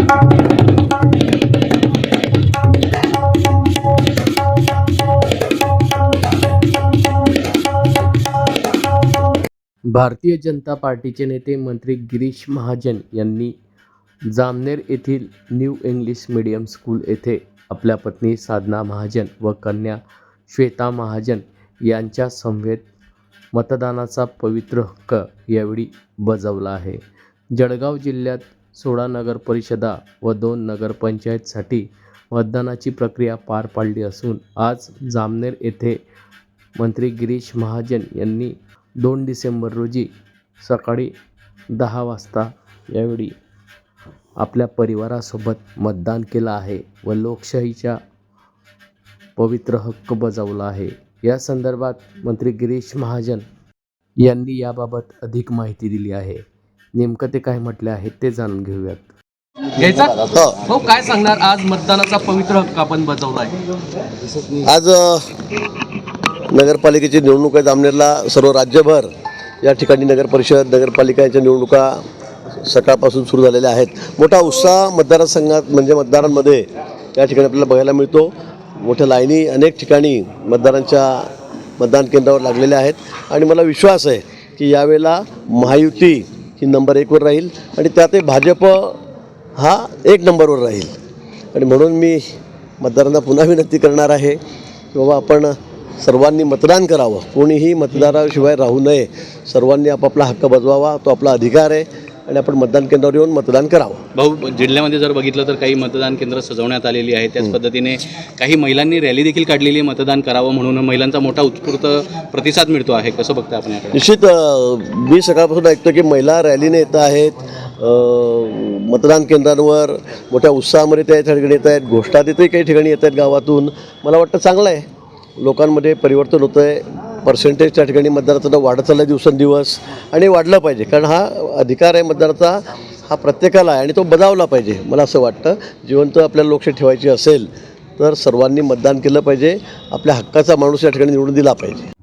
भारतीय जनता पार्टीचे नेते मंत्री गिरीश महाजन यांनी जामनेर येथील न्यू इंग्लिश मीडियम स्कूल येथे आपल्या पत्नी साधना महाजन व कन्या श्वेता महाजन यांच्या समवेत मतदानाचा पवित्र हक्क यावेळी बजावला आहे। जळगाव जिल्ह्यात 16 नगर परिषदा व 2 नगरपंचायतसाठी मतदानाची प्रक्रिया पार पाडली असून आज जामनेर येथे मंत्री गिरीश महाजन यांनी 2 डिसेंबर रोजी सकाळी 10 वाजता यावेळी आपल्या परिवारासोबत मतदान केलं आहे व लोकशाहीचा पवित्र हक्क बजावला आहे। या संदर्भात मंत्री गिरीश महाजन यांनी याबाबत अधिक माहिती दिली आहे। नेमकं ते काय म्हटले आहे ते जाणून घेऊयात। हो, काय सांगणार, आज मतदानाचा पवित्र हक्क आपण बजावला आहे। आज नगरपालिकेची निवडणूक आहे जामनेरला। सर्व राज्यभर या ठिकाणी नगर परिषद नगरपालिकांच्या निवडणुका सकाळपासून सुरू झालेल्या आहेत। मोठा उत्साह मतदारसंघात म्हणजे मतदारांमध्ये या ठिकाणी आपल्याला बघायला मिळतो। मोठ्या लाईनी अनेक ठिकाणी मतदान केंद्रावर लागलेल्या आहेत आणि मला विश्वास आहे की यावेळेला महायुती ही नंबर 1 वर राहील आणि त्यातही भाजप हा 1 नंबरवर राहील। आणि म्हणून मी मतदारांना पुन्हा विनंती करणार आहे की बाबा आपण सर्वांनी मतदान करावं, कोणीही मतदाराशिवाय राहू नये, सर्वांनी आपापला हक्क बजवावा, तो आपला अधिकार आहे आणि आपण मतदान केंद्रावर येऊन मतदान करावं। भाऊ, जिल्ह्यामध्ये जर बघितलं तर काही मतदान केंद्र सजवण्यात आलेली आहे, त्याच पद्धतीने काही महिलांनी रॅली देखील काढलेली आहे मतदान करावं म्हणून। महिलांचा मोठा उत्स्फूर्त प्रतिसाद मिळतो आहे, कसं बघता आपण याकडे? निश्चित मी सकाळपासून ऐकतो की महिला रॅलीने येत आहेत, मतदान केंद्रांवर मोठ्या उत्साहामध्ये त्या ठिकाणी येत आहेत, घोषणातही काही ठिकाणी येत आहेत गावातून। मला वाटतं चांगलं आहे, लोकांमध्ये परिवर्तन होतं आहे, पर्सेंटेज त्या ठिकाणी मतदाराचा वाढत चालला दिवसेंदिवस आणि वाढलं पाहिजे, कारण हा अधिकार आहे मतदाराचा, हा प्रत्येकाला आहे आणि तो बजावला पाहिजे। मला असं वाटतं जिवंत आपल्याला लोकशाही ठेवायची असेल तर सर्वांनी मतदान केलं पाहिजे, आपल्या हक्काचा माणूस या ठिकाणी निवडून दिला पाहिजे।